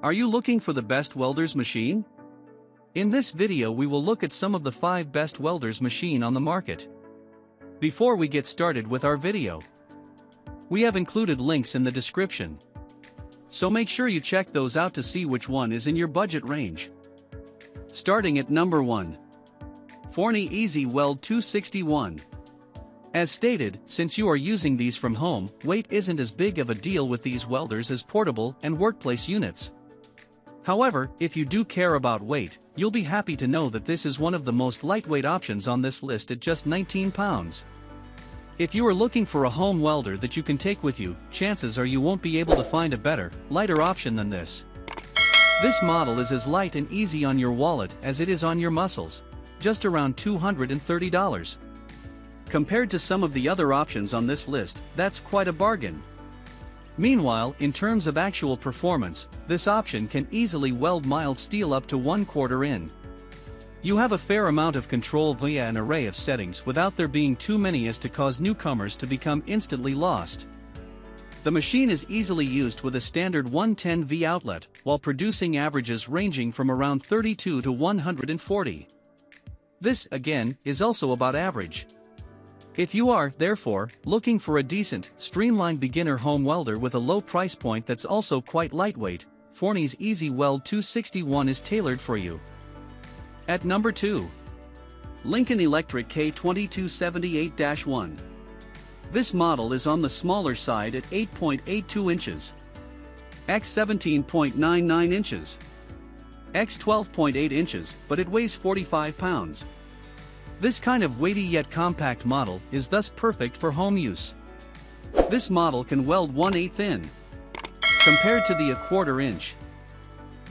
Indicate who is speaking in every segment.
Speaker 1: Are you looking for the best welders machine? In this video we will look at some of the 5 best welders machine on the market. Before we get started with our video, we have included links in the description, so make sure you check those out to see which one is in your budget range. Starting at number 1. Forney Easy Weld 261. As stated, since you are using these from home, weight isn't as big of a deal with these welders as portable and workplace units. However, if you do care about weight, you'll be happy to know that this is one of the most lightweight options on this list at just 19 pounds. If you are looking for a home welder that you can take with you, chances are you won't be able to find a better, lighter option than this. This model is as light and easy on your wallet as it is on your muscles, just around $230. Compared to some of the other options on this list, that's quite a bargain. Meanwhile, in terms of actual performance, this option can easily weld mild steel up to 1/4 in. You have a fair amount of control via an array of settings without there being too many as to cause newcomers to become instantly lost. The machine is easily used with a standard 110V outlet, while producing averages ranging from around 32 to 140. This, again, is also about average. If you are, therefore, looking for a decent, streamlined beginner home welder with a low price point that's also quite lightweight, Forney's Easy Weld 261 is tailored for you. At number 2. Lincoln Electric K2278-1. This model is on the smaller side at 8.82 inches, x 17.99 inches, x 12.8 inches, but it weighs 45 pounds. This kind of weighty yet compact model is thus perfect for home use. This model can weld 1/8 in, compared to the 1/4 inch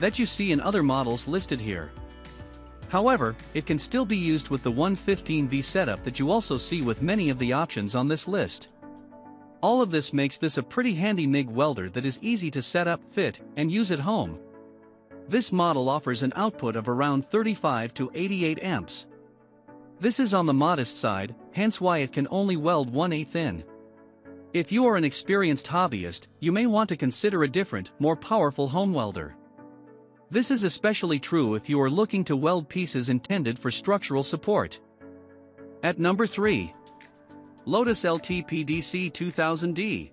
Speaker 1: that you see in other models listed here. However, it can still be used with the 115V setup that you also see with many of the options on this list. All of this makes this a pretty handy MIG welder that is easy to set up, fit, and use at home. This model offers an output of around 35 to 88 amps. This is on the modest side, hence why it can only weld 1/8 in. If you are an experienced hobbyist, you may want to consider a different, more powerful home welder. This is especially true if you are looking to weld pieces intended for structural support. At number 3. Lotos LTPDC2000D.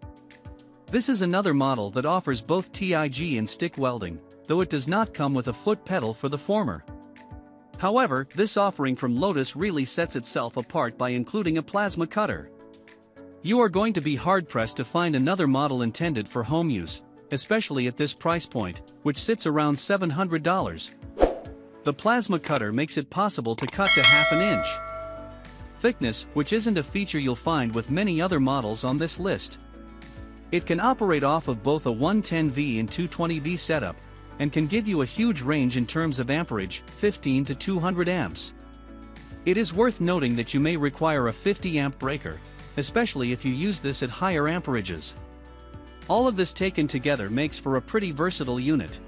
Speaker 1: This is another model that offers both TIG and stick welding, though it does not come with a foot pedal for the former. However, this offering from Lotos really sets itself apart by including a plasma cutter. You are going to be hard-pressed to find another model intended for home use, especially at this price point, which sits around $700. The plasma cutter makes it possible to cut to 1/2 inch thickness, which isn't a feature you'll find with many other models on this list. It can operate off of both a 110V and 220V setup, and can give you a huge range in terms of amperage, 15 to 200 amps. It is worth noting that you may require a 50 amp breaker, especially if you use this at higher amperages. All of this taken together makes for a pretty versatile unit.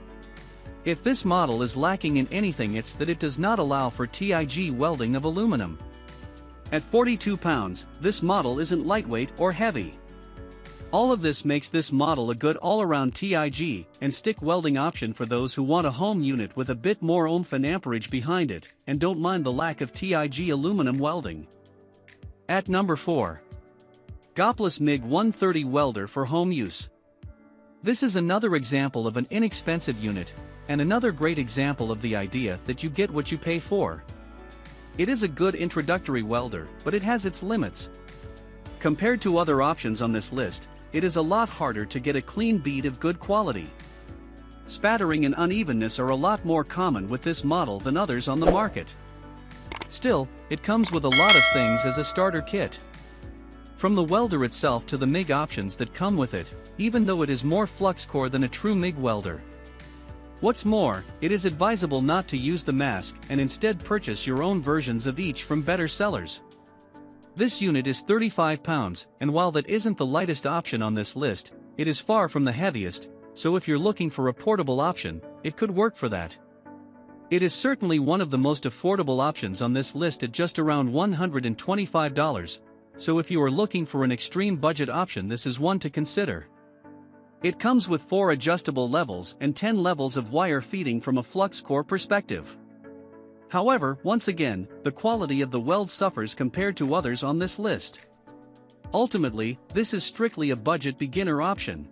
Speaker 1: If this model is lacking in anything, it's that it does not allow for TIG welding of aluminum. At 42 pounds, this model isn't lightweight or heavy. All of this makes this model a good all-around TIG and stick welding option for those who want a home unit with a bit more oomph and amperage behind it, and don't mind the lack of TIG aluminum welding. At number 4. Goplus MIG 130 welder for home use. This is another example of an inexpensive unit, and another great example of the idea that you get what you pay for. It is a good introductory welder, but it has its limits. Compared to other options on this list, it is a lot harder to get a clean bead of good quality. Spattering and unevenness are a lot more common with this model than others on the market. Still, it comes with a lot of things as a starter kit. From the welder itself to the MIG options that come with it, even though it is more flux core than a true MIG welder. What's more, it is advisable not to use the mask and instead purchase your own versions of each from better sellers. This unit is 35 pounds, and while that isn't the lightest option on this list, it is far from the heaviest, so if you're looking for a portable option, it could work for that. It is certainly one of the most affordable options on this list at just around $125, so if you are looking for an extreme budget option, this is one to consider. It comes with 4 adjustable levels and 10 levels of wire feeding from a flux core perspective. However, once again, the quality of the weld suffers compared to others on this list. Ultimately, this is strictly a budget beginner option.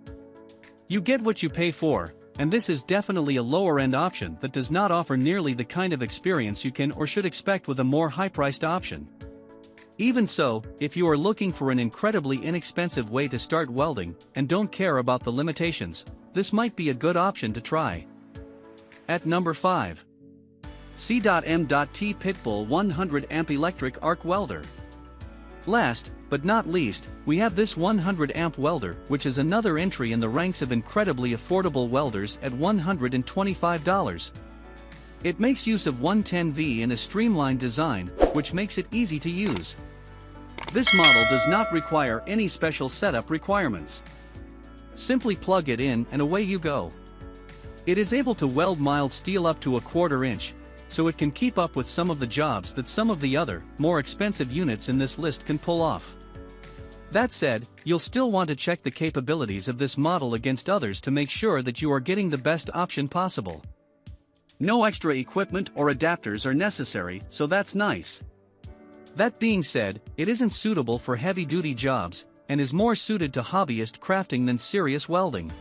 Speaker 1: You get what you pay for, and this is definitely a lower-end option that does not offer nearly the kind of experience you can or should expect with a more high-priced option. Even so, if you are looking for an incredibly inexpensive way to start welding and don't care about the limitations, this might be a good option to try. At number 5. C.M.T Pitbull 100 amp electric arc welder. Last, but not least, we have this 100 amp welder, which is another entry in the ranks of incredibly affordable welders at $125. It makes use of 110V in a streamlined design, which makes it easy to use. This model does not require any special setup requirements. Simply plug it in and away you go. It is able to weld mild steel up to 1/4 inch, so it can keep up with some of the jobs that some of the other, more expensive units in this list can pull off. That said, you'll still want to check the capabilities of this model against others to make sure that you are getting the best option possible. No extra equipment or adapters are necessary, so that's nice. That being said, it isn't suitable for heavy-duty jobs, and is more suited to hobbyist crafting than serious welding.